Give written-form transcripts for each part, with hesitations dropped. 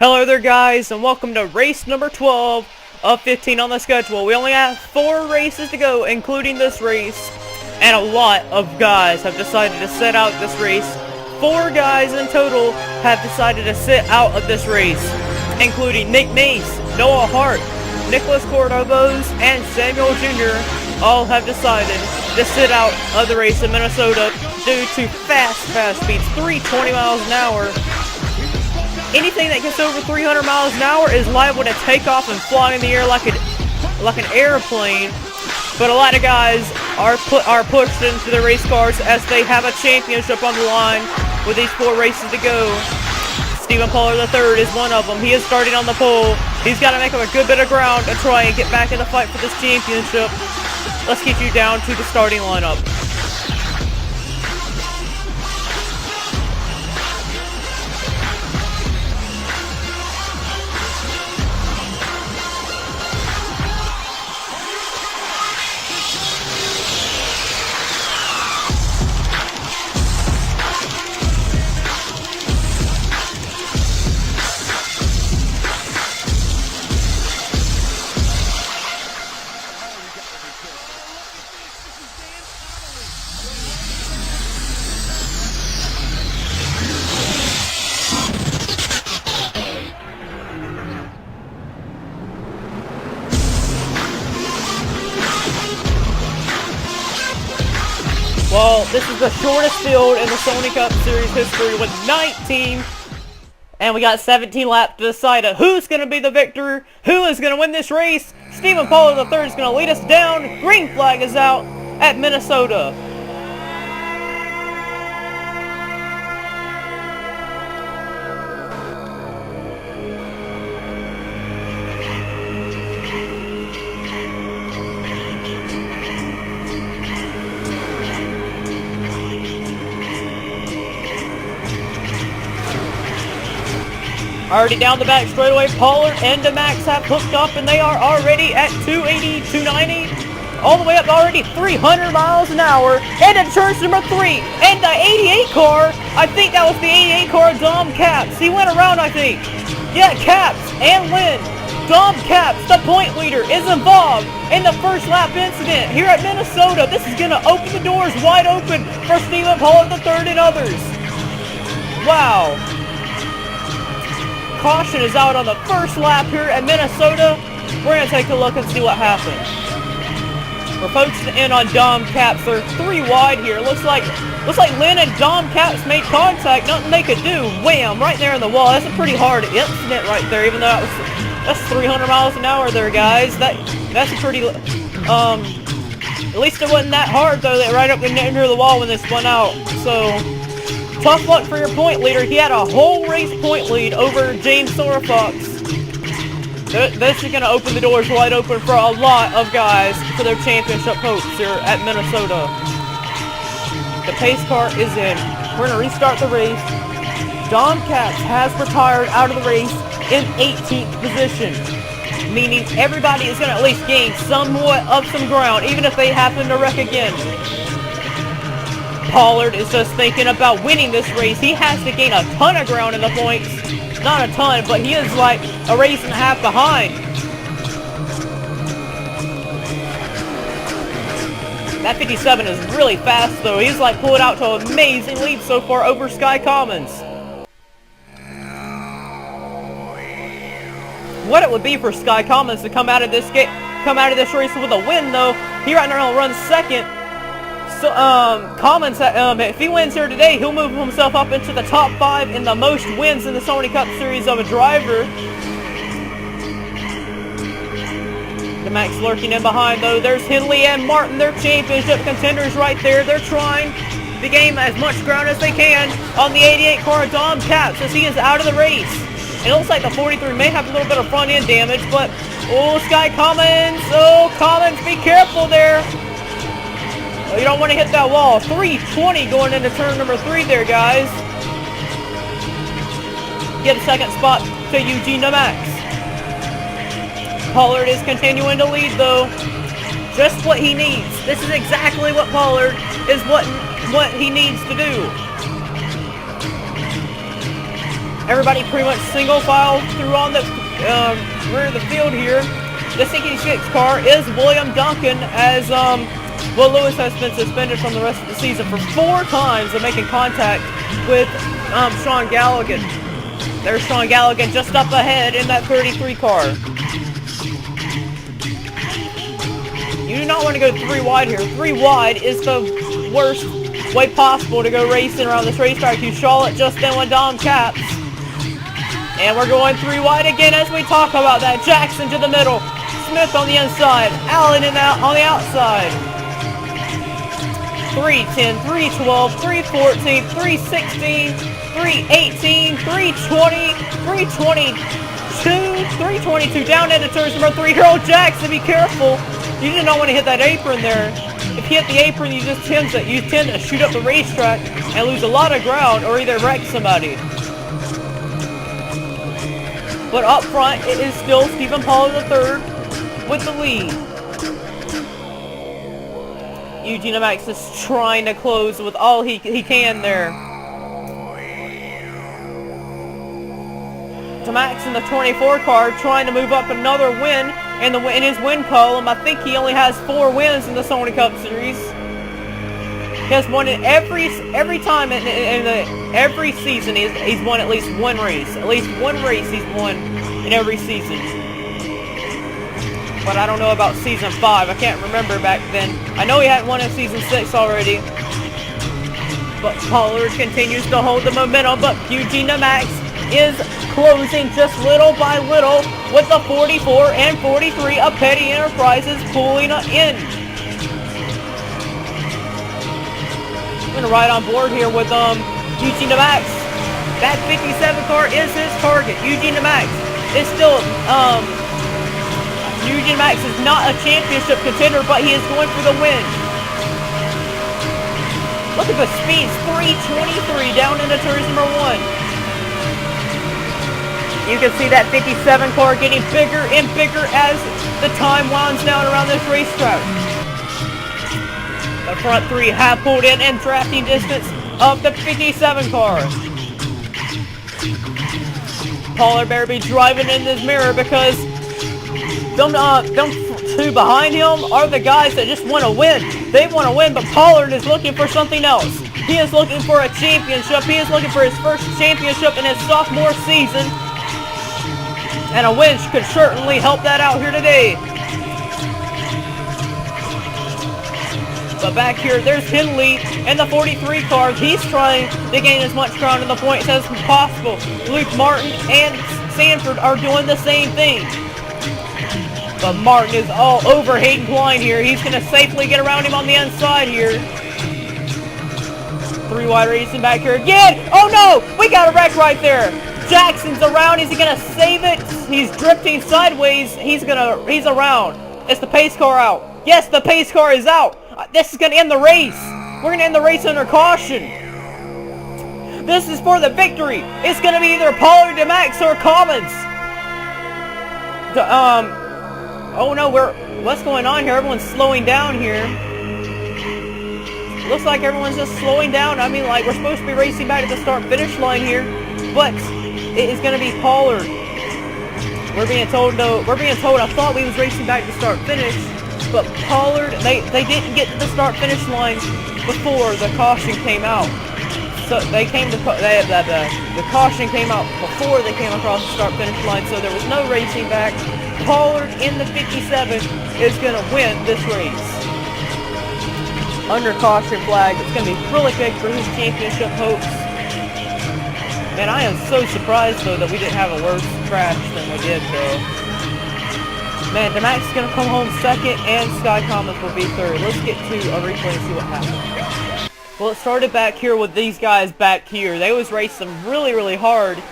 Hello there guys, and welcome to race number 12 of 15 on the schedule. We only have 4 races to go, including this race, and a lot of guys have decided to sit out this race. 4 guys in total have decided to sit out of this race, including Nick Mace, Noah Hart, Nicholas Cordovos, and Samuel Jr. all have decided to sit out of the race in Minnesota due to fast speeds, 320 miles an hour. Anything that gets over 300 miles an hour is liable to take off and fly in the air like an airplane. But a lot of guys are pushed into the race cars as they have a championship on the line with these 4 races to go. Stephen Pollard III is one of them. He is starting on the pole. He's got to make up a good bit of ground to try and get back in the fight for this championship. Let's get you down to the starting lineup. Well, this is the shortest field in the Sony Cup Series history with 19. And we got 17 laps to decide who's going to be the victor, who is going to win this race. Stephen Pollard III is going to lead us down. Green flag is out at Minnesota. Already down the back straightaway, Pollard and Max have hooked up, and they are already at 280, 290, all the way up already 300 miles an hour, and in turns number 3, and the 88 car, I think that was the 88 car, Dom Caps. He went around, I think. Yeah, Caps and Lynn. Dom Caps, the point leader, is involved in the first lap incident here at Minnesota. This is going to open the doors wide open for Stephen Pollard III and others. Wow. Caution is out on the first lap here at Minnesota. We're going to take a look and see what happens. We're focusing in on Dom Caps. They're 3 wide here. Looks like Lynn and Dom Caps made contact. Nothing they could do. Wham! Right there in the wall. That's a pretty hard incident right there. Even though that's 300 miles an hour there, guys. That's a pretty. At least it wasn't that hard though. That right up near the wall when they spun out. So. Tough luck for your point leader. He had a whole race point lead over James Fox. This is going to open the doors wide open for a lot of guys for their championship hopes here at Minnesota. The pace car is in. We're going to restart the race. Dom Caps has retired out of the race in 18th position, meaning everybody is going to at least gain somewhat of some ground, even if they happen to wreck again. Pollard is just thinking about winning this race. He has to gain a ton of ground in the points. Not a ton, but he is like a race and a half behind. That 57 is really fast though. He's like pulled out to an amazing lead so far over Sky Commons. What it would be for Sky Commons to come out of this race with a win though. He right now runs second. So, Commons, if he wins here today, he'll move himself up into the top 5 in the most wins in the Sony Cup Series of a driver. The Max lurking in behind, though. There's Henley and Martin, their championship contenders right there. They're trying to gain as much ground as they can on the 88 car Dom Caps as he is out of the race. It looks like the 43 may have a little bit of front end damage, but, oh, Sky Commons, be careful there. You don't want to hit that wall. 320 going into turn number 3 there, guys. Get a second spot to Eugene Max. Pollard is continuing to lead, though. Just what he needs. This is exactly what Pollard is what he needs to do. Everybody pretty much single file through on the rear of the field here. The 66 car is William Duncan, as Will Lewis has been suspended from the rest of the season for 4 times of making contact with Sean Galligan. There's Sean Galligan just up ahead in that 33 car. You do not want to go 3 wide here. 3 wide is the worst way possible to go racing around this racetrack. You saw it just then with Dom Caps. And we're going 3 wide again as we talk about that. Jackson to the middle. Smith on the inside. Allen on the outside. 310, 312, 314, 316, 318, 320, 322, 322. Down into turn number 3. Harold Jackson, be careful. You do not want to hit that apron there. If you hit the apron, you tend to shoot up the racetrack and lose a lot of ground, or either wreck somebody. But up front, it is still Stephen Pollard III with the lead. Eugene Max is trying to close with all he can there. Max in the 24 car trying to move up another win in his win column. I think he only has 4 wins in the Sony Cup Series. He has won in every time in every season. He's won at least 1 race. At least 1 race he's won in every season. But I don't know about season 5. I can't remember back then. I know he had won in season 6 already. But Pollard continues to hold the momentum. But Eugene Max is closing just little by little with the 44 and 43 of Petty Enterprises pulling in. I'm going to ride on board here with Eugene Max. That 57 car is his target. Eugene Max is still Eugene Max is not a championship contender, but he is going for the win. Look at the speeds, 323 down into turns number 1. You can see that 57 car getting bigger and bigger as the time winds down around this racetrack. The front 3 have pulled in and drafting distance of the 57 car. Pollard better be driving in this mirror, because them 2 behind him are the guys that just want to win. They want to win, but Pollard is looking for something else. He is looking for a championship. He is looking for his first championship in his sophomore season. And a win could certainly help that out here today. But back here, there's Henley and the 43 car. He's trying to gain as much ground in the points as possible. Luke Martin and Sanford are doing the same thing. But Martin is all over Hayden Klein here. He's going to safely get around him on the inside here. 3 wide racing back here again. Oh no! We got a wreck right there. Jackson's around. Is he gonna save it? He's drifting sideways. He's around. Is the pace car out? Yes, the pace car is out. This is gonna end the race. We're gonna end the race under caution. This is for the victory. It's gonna be either Pollard, DeMax, or Collins. Oh no, what's going on here? Everyone's slowing down here. Looks like everyone's just slowing down. I mean, like, we're supposed to be racing back to the start-finish line here, but it is going to be Pollard. We're being told, I thought we was racing back to start-finish, but Pollard, they didn't get to the start-finish line before the caution came out. So the caution came out before they came across the start-finish line, so there was no racing back. Pollard in the 57 is going to win this race. Under caution flag. It's going to be really big for his championship hopes. Man, I am so surprised, though, that we didn't have a worse crash than we did, though. Man, DeMax is going to come home second, and Sky Commons will be third. Let's get to a replay and see what happened. Well, it started back here with these guys back here. They was racing really, really hard.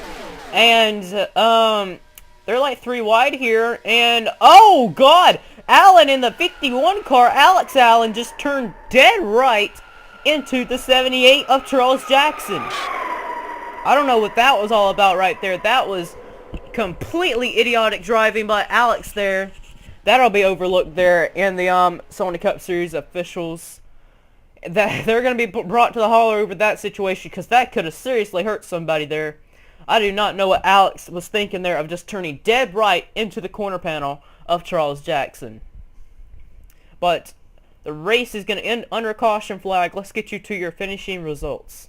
And, they're like 3 wide here. And, oh, God! Allen in the 51 car, Alex Allen, just turned dead right into the 78 of Charles Jackson. I don't know what that was all about right there. That was completely idiotic driving by Alex there. That'll be overlooked there in the Sony Cup Series officials. They're going to be brought to the hauler over that situation, because that could have seriously hurt somebody there. I do not know what Alex was thinking there of just turning dead right into the corner panel of Charles Jackson. But the race is going to end under a caution flag. Let's get you to your finishing results.